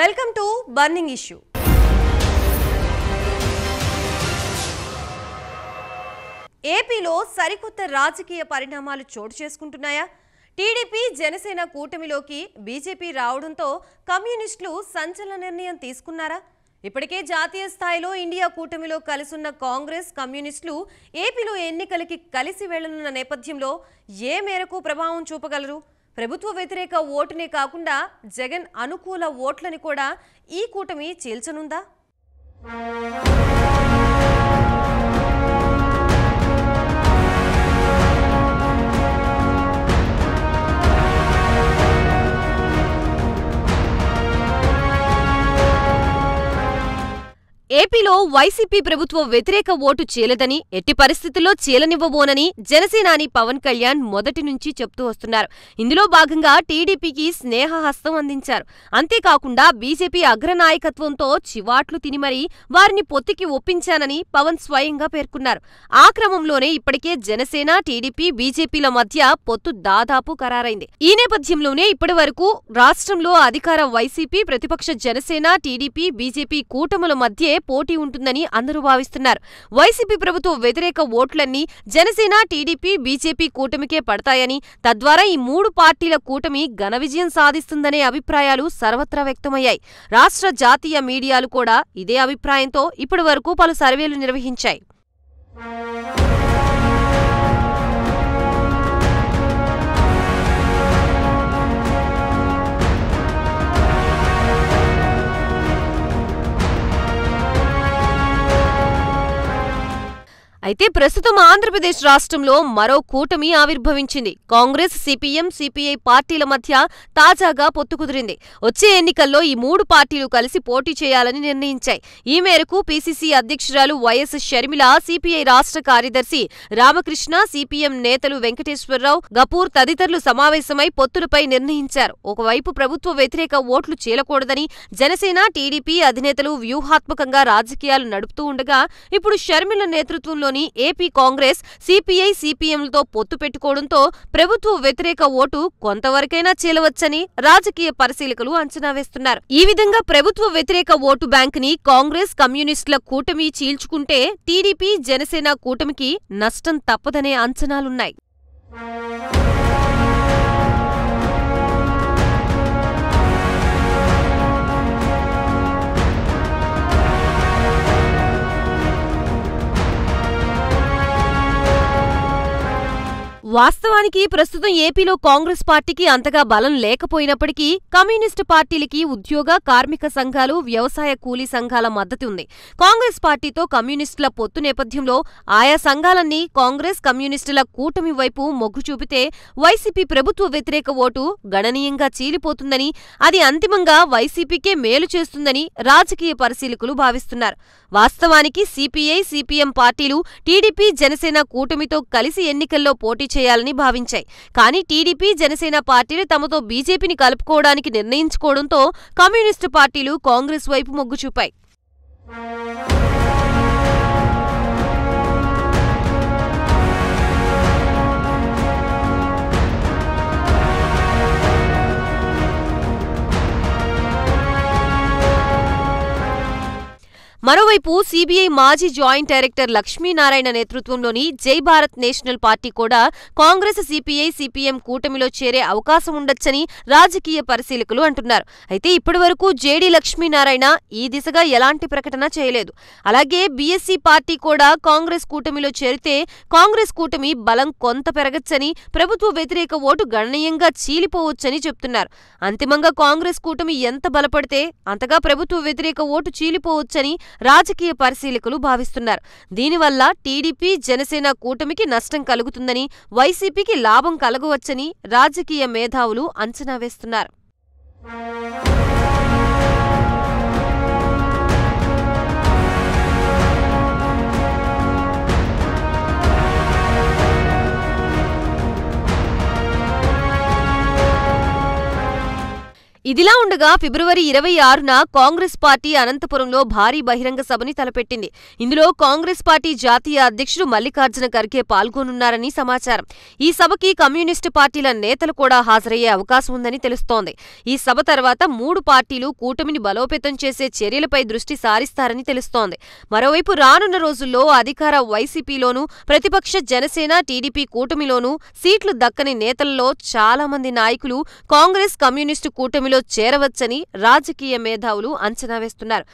Welcome to burning issue. ఏపీలో సరికొత్త రాజకీయ పరిణామాలు చోటు చేసుకుంటున్నాయా? టీడీపీ జనసేన కూటమిలోకి బీజేపీ రావడంతో కమ్యూనిస్టులు సంచలన నిర్ణయం తీసుకున్నారా? ఇప్పటికే జాతీయ స్థాయిలో ఇండియా కూటమిలో కలిసున్న కాంగ్రెస్ కమ్యూనిస్టులు ఏపీలో ఎన్నికలకి కలిసి వెళ్లనున్న నేపథ్యంలో ఏ మేరకు ప్రభావం చూపగలరు? ప్రభుత్వ వ్యతిరేక ఓటునే కాకుండా జగన్ అనుకూల ఓట్లని కూడా ఈ కూటమి చీల్చనుందా? ఏపీలో వైసీపీ ప్రభుత్వ వ్యతిరేక ఓటు చీలదని, ఎట్టి పరిస్థితుల్లో చీలనివ్వబోనని జనసేనాని పవన్ కళ్యాణ్ మొదటి నుంచి చెప్తూ వస్తున్నారు. ఇందులో భాగంగా టీడీపీకి స్నేహహస్తం అందించారు. అంతేకాకుండా బీజేపీ అగ్రనాయకత్వంతో చివాట్లు తిని మరీ వారిని పొత్తికి ఒప్పించానని పవన్ స్వయంగా పేర్కొన్నారు. ఆ క్రమంలోనే ఇప్పటికే జనసేన, టీడీపీ, బీజేపీల మధ్య పొత్తు దాదాపు ఖరారైంది. ఈ నేపథ్యంలోనే ఇప్పటి వరకు రాష్ట్రంలో అధికార వైసీపీ, ప్రతిపక్ష జనసేన, టీడీపీ, బీజేపీ కూటముల మధ్య పోటీ ఉంటుందని అందరూ భావిస్తున్నారు. వైసీపీ ప్రభుత్వ వ్యతిరేక ఓట్లన్నీ జనసేన, టీడీపీ, బీజేపీ కూటమికే పడతాయని, తద్వారా ఈ మూడు పార్టీల కూటమి ఘన విజయం సాధిస్తుందనే అభిప్రాయాలు సర్వత్రా వ్యక్తమయ్యాయి. రాష్ట్ర జాతీయ మీడియాలు కూడా ఇదే అభిప్రాయంతో ఇప్పటి వరకు పలు సర్వేలు నిర్వహించాయి. అయితే ప్రస్తుతం ఆంధ్రప్రదేశ్ రాష్ట్రంలో మరో కూటమి ఆవిర్భవించింది. కాంగ్రెస్, సిపిఎం, సిపిఐ పార్టీల మధ్య తాజాగా పొత్తు కుదిరింది. వచ్చే ఎన్నికల్లో ఈ మూడు పార్టీలు కలిసి పోటీ చేయాలని నిర్ణయించాయి. ఈ మేరకు పీసీసీ అధ్యక్షురాలు వైఎస్ షర్మిల, సిపిఐ రాష్ట్ర కార్యదర్శి రామకృష్ణ, సిపిఎం నేతలు వెంకటేశ్వరరావు, గపూర్ తదితరులు సమావేశమై పొత్తులపై నిర్ణయించారు. ఒకవైపు ప్రభుత్వ వ్యతిరేక ఓట్లు చీలకూడదని జనసేన, టీడీపీ అధినేతలు వ్యూహాత్మకంగా రాజకీయాలు నడుపుతూ ఉండగా, ఇప్పుడు షర్మిల నేతృత్వంలో ఏపీ కాంగ్రెస్, సిపిఐ, సిపిఎంలతో పొత్తు పెట్టుకోవడంతో ప్రభుత్వ వ్యతిరేక ఓటు కొంతవరకైనా చీలవచ్చని రాజకీయ పరిశీలకులు అంచనా వేస్తున్నారు. ఈ విధంగా ప్రభుత్వ వ్యతిరేక ఓటు బ్యాంకుని కాంగ్రెస్, కమ్యూనిస్టుల కూటమి చీల్చుకుంటే టీడీపీ, జనసేన కూటమికి నష్టం తప్పదనే అంచనాలున్నాయి. వాస్తవానికి ప్రస్తుతం ఏపీలో కాంగ్రెస్ పార్టీకి అంతగా బలం లేకపోయినప్పటికీ కమ్యూనిస్టు పార్టీలకి ఉద్యోగ, కార్మిక సంఘాలు, వ్యవసాయ కూలీ సంఘాల మద్దతు ఉంది. కాంగ్రెస్ పార్టీతో కమ్యూనిస్టుల పొత్తు నేపథ్యంలో ఆయా సంఘాలన్నీ కాంగ్రెస్, కమ్యూనిస్టుల కూటమి వైపు మొగ్గు చూపితే వైసీపీ ప్రభుత్వ వ్యతిరేక ఓటు గణనీయంగా చీలిపోతుందని, అది అంతిమంగా వైసీపీకే మేలు చేస్తుందని రాజకీయ పరిశీలకులు భావిస్తున్నారు. వాస్తవానికి సిపిఐ, సిపిఎం పార్టీలు టీడీపీ, జనసేన కూటమితో కలిసి ఎన్నికల్లో పోటీ చేయాలని భావించాయి. కానీ టీడీపీ, జనసేన పార్టీలు తమతో బీజేపీని కలుపుకోవడానికి నిర్ణయించుకోవడంతో కమ్యూనిస్టు పార్టీలు కాంగ్రెస్ వైపు మొగ్గు చూపాయి. మరోవైపు సిబిఐ మాజీ జాయింట్ డైరెక్టర్ లక్ష్మీనారాయణ నేతృత్వంలోని జై భారత్ నేషనల్ పార్టీ కూడా కాంగ్రెస్, సిపిఐ, సిపిఎం కూటమిలో చేరే అవకాశం ఉండొచ్చని రాజకీయ పరిశీలకులు అంటున్నారు. అయితే ఇప్పటివరకు జేడీ లక్ష్మీనారాయణ ఈ దిశగా ఎలాంటి ప్రకటన చేయలేదు. అలాగే బీఎస్సీ పార్టీ కూడా కాంగ్రెస్ కూటమిలో చేరితే కాంగ్రెస్ కూటమి బలం కొంత పెరగచ్చని, ప్రభుత్వ వ్యతిరేక ఓటు గణనీయంగా చీలిపోవచ్చని చెప్తున్నారు. అంతిమంగా కాంగ్రెస్ కూటమి ఎంత బలపడితే అంతగా ప్రభుత్వ వ్యతిరేక ఓటు చీలిపోవచ్చని రాజకీయ పరిశీలకులు భావిస్తున్నారు. దీనివల్ల టీడీపీ, జనసేన కూటమికి నష్టం కలుగుతుందని, వైసీపీకి లాభం కలగవచ్చని రాజకీయ మేధావులు అంచనా వేస్తున్నారు. ఇదిలా ఉండగా ఫిబ్రవరి 26న కాంగ్రెస్ పార్టీ అనంతపురంలో భారీ బహిరంగ సభని తలపెట్టింది. ఇందులో కాంగ్రెస్ పార్టీ జాతీయ అధ్యక్షుడు మల్లికార్జున ఖర్గే పాల్గొనున్నారని సమాచారం. ఈ సభకి కమ్యూనిస్టు పార్టీల నేతలు కూడా హాజరయ్యే అవకాశం ఉందని తెలుస్తోంది. ఈ సభ తర్వాత 3 పార్టీలు కూటమిని బలోపేతం చేసే చర్యలపై దృష్టి సారిస్తారని తెలుస్తోంది. మరోవైపు రానున్న రోజుల్లో అధికార వైసీపీలోనూ, ప్రతిపక్ష జనసేన, టీడీపీ కూటమిలోనూ సీట్లు దక్కని నేతల్లో చాలా మంది నాయకులు కాంగ్రెస్, కమ్యూనిస్టు కూటమిలో చేరవచ్చని రాజకీయ మేధావులు అంచనా వేస్తున్నారు.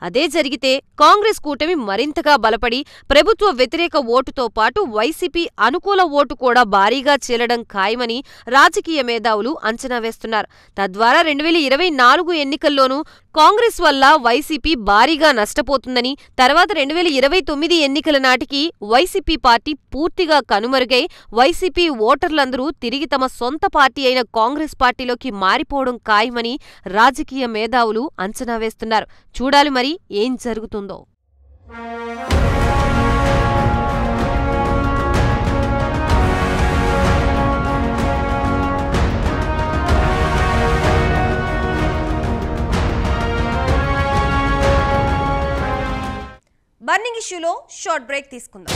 అదే జరిగితే కాంగ్రెస్ కూటమి మరింతగా బలపడి ప్రభుత్వ వ్యతిరేక ఓటుతో పాటు వైసీపీ అనుకూల ఓటు కూడా భారీగా చేరడం ఖాయమని రాజకీయ మేధావులు అంచనా వేస్తున్నారు. తద్వారా 2024 ఎన్నికల్లోనూ కాంగ్రెస్ వల్ల వైసీపీ భారీగా నష్టపోతుందని, తర్వాత 2029 ఎన్నికల నాటికి వైసీపీ పార్టీ పూర్తిగా కనుమరుగై వైసీపీ ఓటర్లందరూ తిరిగి తమ సొంత పార్టీ అయిన కాంగ్రెస్ పార్టీలోకి మారిపోవడం ఖాయమని రాజకీయ మేధావులు అంచనా వేస్తున్నారు. చూడాలి మరి ఏం జరుగుతుందో. బర్నింగ్ ఇష్యూలో షార్ట్ బ్రేక్ తీసుకుందాం.